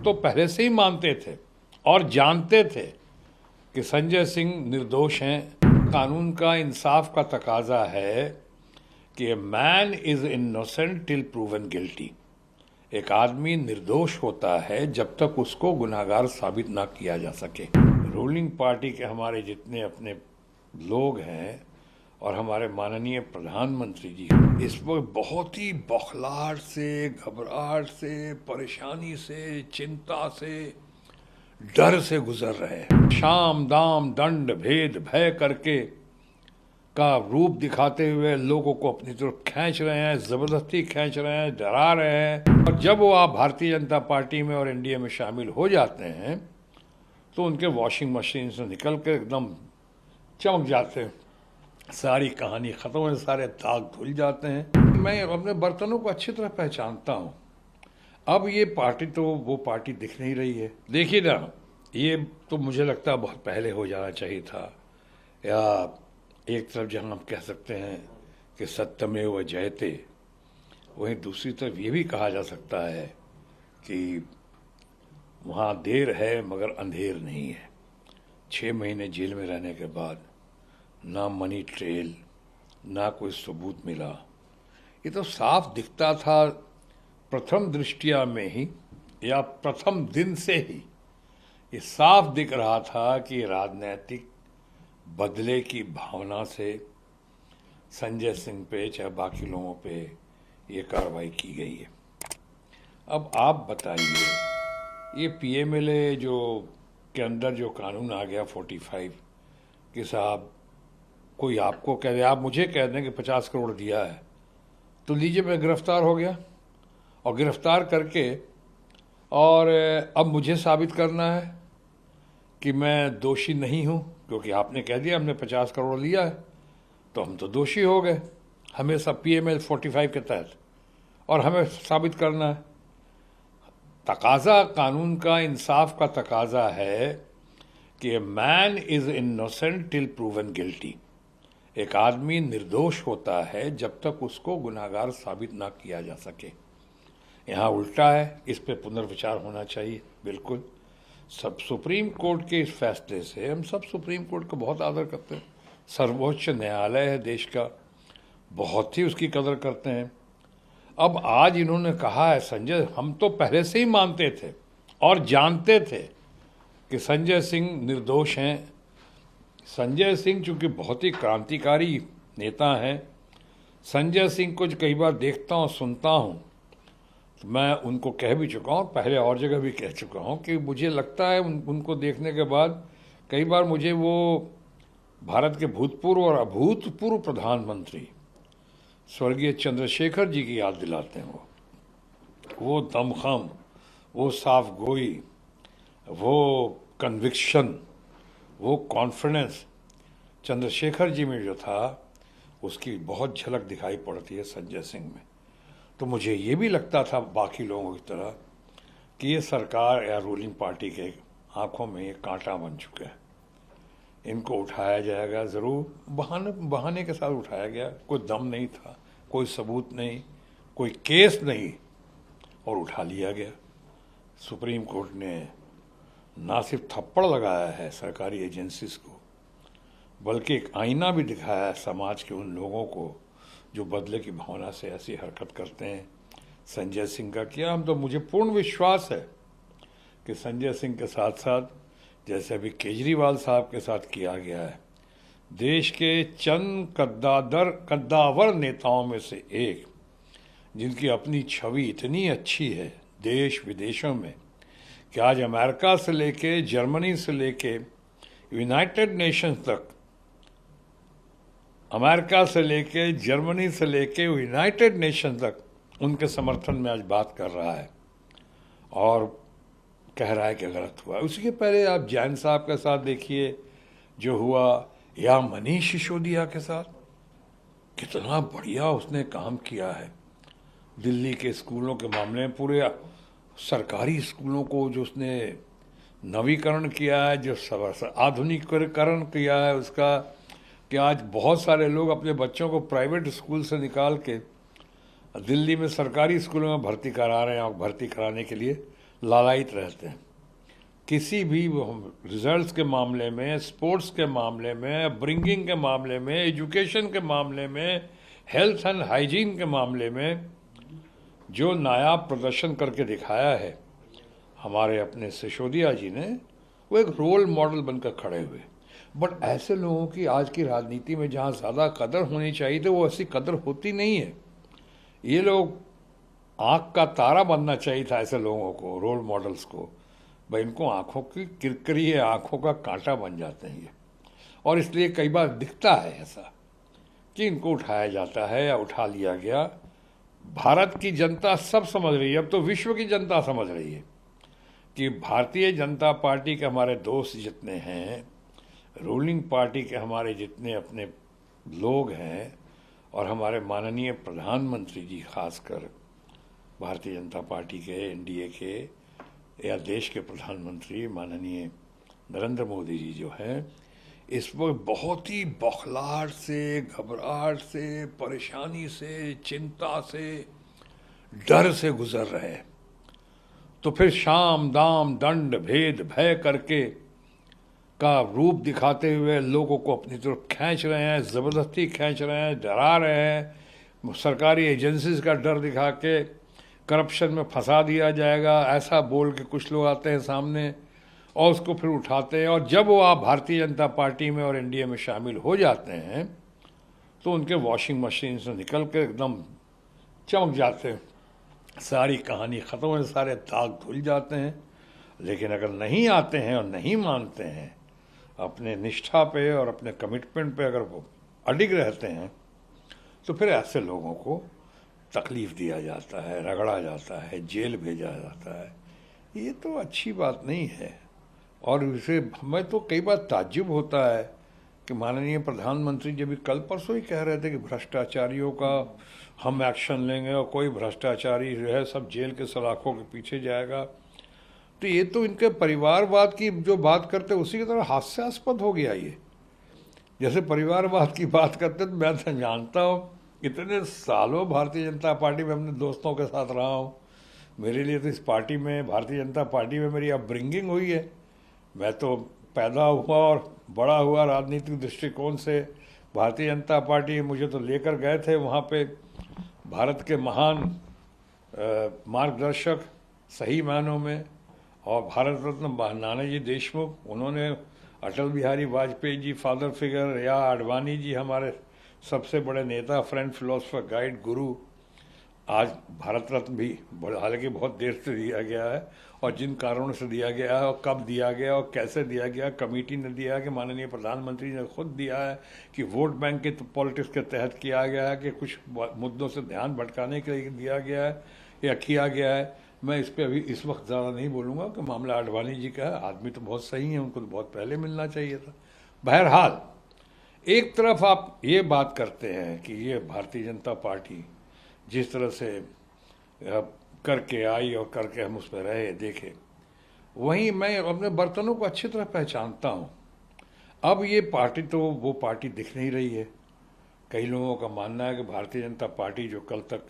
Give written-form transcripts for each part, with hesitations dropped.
तो पहले से ही मानते थे और जानते थे कि संजय सिंह निर्दोष हैं। कानून का, इंसाफ का तकाजा है कि man is innocent till proven guilty. एक आदमी निर्दोष होता है जब तक उसको गुनाहगार साबित ना किया जा सके। रूलिंग पार्टी के हमारे जितने अपने लोग हैं और हमारे माननीय प्रधानमंत्री जी इस वक्त बहुत ही बौखलाहट से, घबराहट से, परेशानी से, चिंता से, डर से गुजर रहे हैं। शाम दाम दंड भेद भय करके का रूप दिखाते हुए लोगों को अपनी तरफ खींच रहे हैं, जबरदस्ती खींच रहे हैं, डरा रहे हैं। और जब वो आप भारतीय जनता पार्टी में और एनडीए में शामिल हो जाते हैं तो उनके वॉशिंग मशीन से निकल के एकदम चमक जाते हैं, सारी कहानी खत्म हो, सारे दाग धुल जाते हैं। मैं अपने बर्तनों को अच्छी तरह पहचानता हूँ। अब ये पार्टी तो वो पार्टी दिख नहीं रही है। देखिए ना, ये तो मुझे लगता है बहुत पहले हो जाना चाहिए था। या एक तरफ जहाँ हम कह सकते हैं कि सत्यमेव जयते, वहीं दूसरी तरफ ये भी कहा जा सकता है कि वहाँ देर है मगर अंधेर नहीं है। 6 महीने जेल में रहने के बाद ना मनी ट्रेल, ना कोई सबूत मिला। ये तो साफ दिखता था प्रथम दृष्टिया में ही, या प्रथम दिन से ही ये साफ दिख रहा था कि राजनीतिक बदले की भावना से संजय सिंह पे चाहे बाकी लोगों पे ये कार्रवाई की गई है। अब आप बताइए, ये पीएमएलए जो के अंदर जो कानून आ गया 45 कि साहब कोई आपको कह दे, आप मुझे कह दें कि 50 करोड़ दिया है तो लीजिए मैं गिरफ्तार हो गया, और गिरफ्तार करके और अब मुझे साबित करना है कि मैं दोषी नहीं हूं, क्योंकि आपने कह दिया हमने 50 करोड़ लिया है तो हम तो दोषी हो गए हमेशा पीएमएल 45 के तहत, और हमें साबित करना है। तकाजा कानून का, इंसाफ का तकाजा है कि man is innocent till proven guilty. एक आदमी निर्दोष होता है जब तक उसको गुनाहगार साबित ना किया जा सके। यहाँ उल्टा है, इस पे पुनर्विचार होना चाहिए। बिल्कुल सब सुप्रीम कोर्ट के इस फैसले से हम सब सुप्रीम कोर्ट का बहुत आदर करते हैं। सर्वोच्च न्यायालय है देश का, बहुत ही उसकी कदर करते हैं। अब आज इन्होंने कहा है संजय, हम तो पहले से ही मानते थे और जानते थे कि संजय सिंह निर्दोष हैं। संजय सिंह चूंकि बहुत ही क्रांतिकारी नेता हैं, संजय सिंह को जो कई बार देखता हूँ, सुनता हूँ, तो मैं उनको कह भी चुका हूँ, पहले और जगह भी कह चुका हूँ कि मुझे लगता है उनको देखने के बाद कई बार मुझे वो भारत के भूतपूर्व और अभूतपूर्व प्रधानमंत्री स्वर्गीय चंद्रशेखर जी की याद दिलाते हैं। वो दमखम, वो साफ गोई, वो कन्विक्शन, वो कॉन्फिडेंस चंद्रशेखर जी में जो था उसकी बहुत झलक दिखाई पड़ती है संजय सिंह में। तो मुझे ये भी लगता था बाकी लोगों की तरह कि ये सरकार या रूलिंग पार्टी के आंखों में ये कांटा बन चुका है, इनको उठाया जाएगा ज़रूर। बहाने के साथ उठाया गया, कोई दम नहीं था, कोई सबूत नहीं, कोई केस नहीं, और उठा लिया गया। सुप्रीम कोर्ट ने ना सिर्फ थप्पड़ लगाया है सरकारी एजेंसीज को, बल्कि एक आईना भी दिखाया है समाज के उन लोगों को जो बदले की भावना से ऐसी हरकत करते हैं। संजय सिंह का किया, हम तो मुझे पूर्ण विश्वास है कि संजय सिंह के साथ साथ जैसे अभी केजरीवाल साहब के साथ किया गया है, देश के चंद कद्दावर नेताओं में से एक, जिनकी अपनी छवि इतनी अच्छी है देश विदेशों में कि आज अमेरिका से लेके, जर्मनी से लेके, यूनाइटेड नेशंस तक, अमेरिका से लेके, जर्मनी से लेके यूनाइटेड नेशन तक उनके समर्थन में आज बात कर रहा है और कह रहा है कि गलत हुआ। उसके पहले आप जैन साहब के साथ देखिए जो हुआ, या मनीष सिसोदिया के साथ कितना बढ़िया उसने काम किया है। दिल्ली के स्कूलों के मामले में, पूरे सरकारी स्कूलों को जो उसने नवीकरण किया है, जो आधुनिकीकरण किया है उसका, कि आज बहुत सारे लोग अपने बच्चों को प्राइवेट स्कूल से निकाल के दिल्ली में सरकारी स्कूलों में भर्ती करा रहे हैं, और भर्ती कराने के लिए लालायित रहते हैं। किसी भी रिजल्ट्स के मामले में, स्पोर्ट्स के मामले में, ब्रिंगिंग के मामले में, एजुकेशन के मामले में, हेल्थ एंड हाइजीन के मामले में जो नायाब प्रदर्शन करके दिखाया है हमारे अपने सिसोदिया जी ने, वो एक रोल मॉडल बनकर खड़े हुए। बट ऐसे लोगों की आज की राजनीति में जहाँ ज़्यादा कदर होनी चाहिए थी, वो ऐसी कदर होती नहीं है। ये लोग आँख का तारा बनना चाहिए था ऐसे लोगों को, रोल मॉडल्स को। भाई इनको आँखों की किरकिरी है, आँखों का कांटा बन जाते हैं ये। और इसलिए कई बार दिखता है ऐसा कि इनको उठाया जाता है या उठा लिया गया। भारत की जनता सब समझ रही है, अब तो विश्व की जनता समझ रही है कि भारतीय जनता पार्टी के हमारे दोस्त जितने हैं, रूलिंग पार्टी के हमारे जितने अपने लोग हैं, और हमारे माननीय प्रधानमंत्री जी खासकर भारतीय जनता पार्टी के, एनडीए के या देश के प्रधानमंत्री माननीय नरेंद्र मोदी जी जो हैं, इस वक्त बहुत ही बौखलाहट से, घबराहट से, परेशानी से, चिंता से, डर से गुजर रहे हैं। तो फिर शाम दाम दंड भेद भय करके का रूप दिखाते हुए लोगों को अपनी तरफ खींच रहे हैं, ज़बरदस्ती खींच रहे हैं, डरा रहे हैं। सरकारी एजेंसीज का डर दिखा के करप्शन में फंसा दिया जाएगा, ऐसा बोल के कुछ लोग आते हैं सामने और उसको फिर उठाते हैं। और जब वो आप भारतीय जनता पार्टी में और एनडीए में शामिल हो जाते हैं तो उनके वॉशिंग मशीन से निकल के एकदम चमक जाते हैं, सारी कहानी ख़त्म हो, सारे दाग धुल जाते हैं। लेकिन अगर नहीं आते हैं और नहीं मानते हैं, अपने निष्ठा पे और अपने कमिटमेंट पे अगर वो अडिग रहते हैं, तो फिर ऐसे लोगों को तकलीफ़ दिया जाता है, रगड़ा जाता है, जेल भेजा जाता है। ये तो अच्छी बात नहीं है। और इसे हमें तो कई बार ताज्जुब होता है कि माननीय प्रधानमंत्री जी भी कल परसों ही कह रहे थे कि भ्रष्टाचारियों का हम एक्शन लेंगे और कोई भ्रष्टाचारी जो है सब जेल के सलाखों के पीछे जाएगा। तो ये तो इनके परिवारवाद की जो बात करते उसी की तरह हास्यास्पद हो गया ये। जैसे परिवारवाद की बात करते तो मैं तो जानता हूँ, इतने सालों भारतीय जनता पार्टी में अपने दोस्तों के साथ रहा हूँ। मेरे लिए तो इस पार्टी में, भारतीय जनता पार्टी में मेरी अपब्रिंगिंग हुई है। मैं तो पैदा हुआ और बड़ा हुआ राजनीतिक दृष्टिकोण से। भारतीय जनता पार्टी मुझे तो लेकर गए थे वहाँ पे भारत के महान मार्गदर्शक सही मायनों में, और भारत रत्न नानाजी देशमुख, उन्होंने अटल बिहारी वाजपेयी जी फादर फिगर, या आडवाणी जी हमारे सबसे बड़े नेता, फ्रेंड, फिलोसफर, गाइड, गुरु। आज भारत रत्न भी हालांकि बहुत देर से दिया गया है, और जिन कारणों से दिया गया है और कब दिया गया और कैसे दिया गया, कमेटी ने दिया कि माननीय प्रधानमंत्री ने खुद दिया है कि वोट बैंक के पॉलिटिक्स के तहत किया गया है, कि कुछ मुद्दों से ध्यान भटकाने के लिए दिया गया है या किया गया है। मैं इस पर अभी इस वक्त ज़्यादा नहीं बोलूँगा कि मामला आडवाणी जी का है। आदमी तो बहुत सही है, उनको तो बहुत पहले मिलना चाहिए था। बहरहाल, एक तरफ आप ये बात करते हैं कि ये भारतीय जनता पार्टी जिस तरह से करके आई और करके हम उस पर रहे देखे, वहीं मैं अपने बर्तनों को अच्छी तरह पहचानता हूँ। अब ये पार्टी तो वो पार्टी दिख नहीं रही है। कई लोगों का मानना है कि भारतीय जनता पार्टी जो कल तक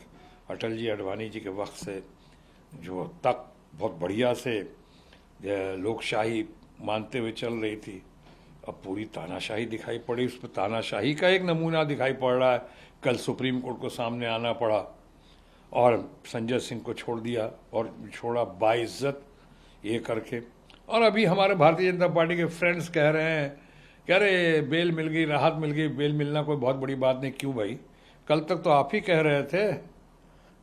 अटल जी आडवाणी जी के वक्त से जो तक बहुत बढ़िया से लोकशाही मानते हुए चल रही थी, अब पूरी तानाशाही दिखाई पड़ी। उस पर तानाशाही का एक नमूना दिखाई पड़ रहा है। कल सुप्रीम कोर्ट को सामने आना पड़ा और संजय सिंह को छोड़ दिया, और छोड़ा बाइज्जत ये करके। और अभी हमारे भारतीय जनता पार्टी के फ्रेंड्स कह रहे हैं कि अरे बेल मिल गई, राहत मिल गई, बेल मिलना कोई बहुत बड़ी बात नहीं। क्यों भाई? कल तक तो आप ही कह रहे थे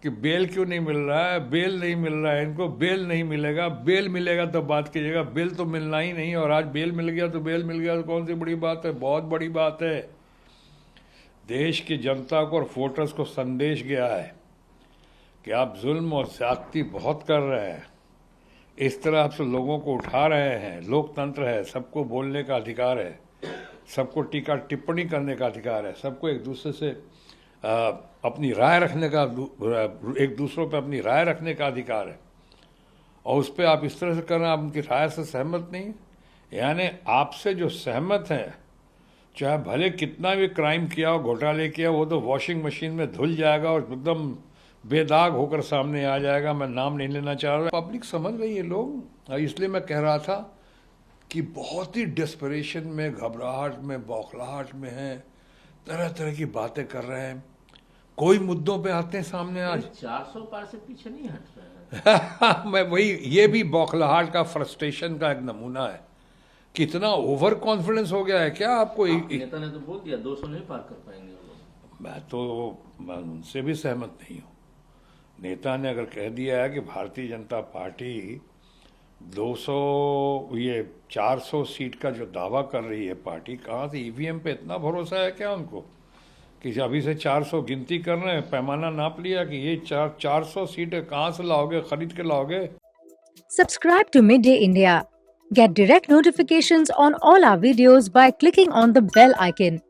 कि बेल क्यों नहीं मिल रहा है, बेल नहीं मिल रहा है, इनको बेल नहीं मिलेगा, बेल मिलेगा तो बात कीजिएगा। बेल तो मिलना ही नहीं, और आज बेल मिल गया तो बेल मिल गया तो कौन सी बड़ी बात है? बहुत बड़ी बात है। देश की जनता को और वोटर्स को संदेश गया है कि आप जुल्म और ज्यादती बहुत कर रहे हैं, इस तरह आपसे लोगों को उठा रहे हैं। लोकतंत्र है, सबको बोलने का अधिकार है, सबको टीका टिप्पणी करने का अधिकार है, सबको एक दूसरे से अपनी राय रखने का, एक दूसरों पे अपनी राय रखने का अधिकार है। और उस पर आप इस तरह से करना, आप उनकी राय से सहमत नहीं, यानी आपसे जो सहमत हैं, चाहे भले कितना भी क्राइम किया हो, घोटाले किया, वो तो वॉशिंग मशीन में धुल जाएगा और एकदम बेदाग होकर सामने आ जाएगा। मैं नाम नहीं लेना चाह रहा, पब्लिक समझ रही है लोग। इसलिए मैं कह रहा था कि बहुत ही डेस्परेशन में, घबराहट में, बौखलाहट में हैं, तरह तरह की बातें कर रहे हैं। कोई मुद्दों पे आते हैं सामने आज 400 पार से पीछे नहीं हट रहे हैं। मैं वही, ये भी बौखलाहट का, फ्रस्ट्रेशन का एक नमूना है। कितना ओवर कॉन्फिडेंस हो गया है क्या आपको? नेता ने तो बोल दिया 200 नहीं पार कर पाएंगे वो लोग। मैं उनसे भी सहमत नहीं हूँ। नेता ने अगर कह दिया है कि भारतीय जनता पार्टी 200 ये 400 सीट का जो दावा कर रही है पार्टी, कहाँ से ईवीएम पे इतना भरोसा है क्या उनको कि अभी से 400 गिनती कर रहे हैं, पैमाना नाप लिया कि ये 400 सीटें कहाँ से लाओगे, खरीद के लाओगे? Subscribe to Midday India. Get direct notifications on all our videos by clicking on the bell icon.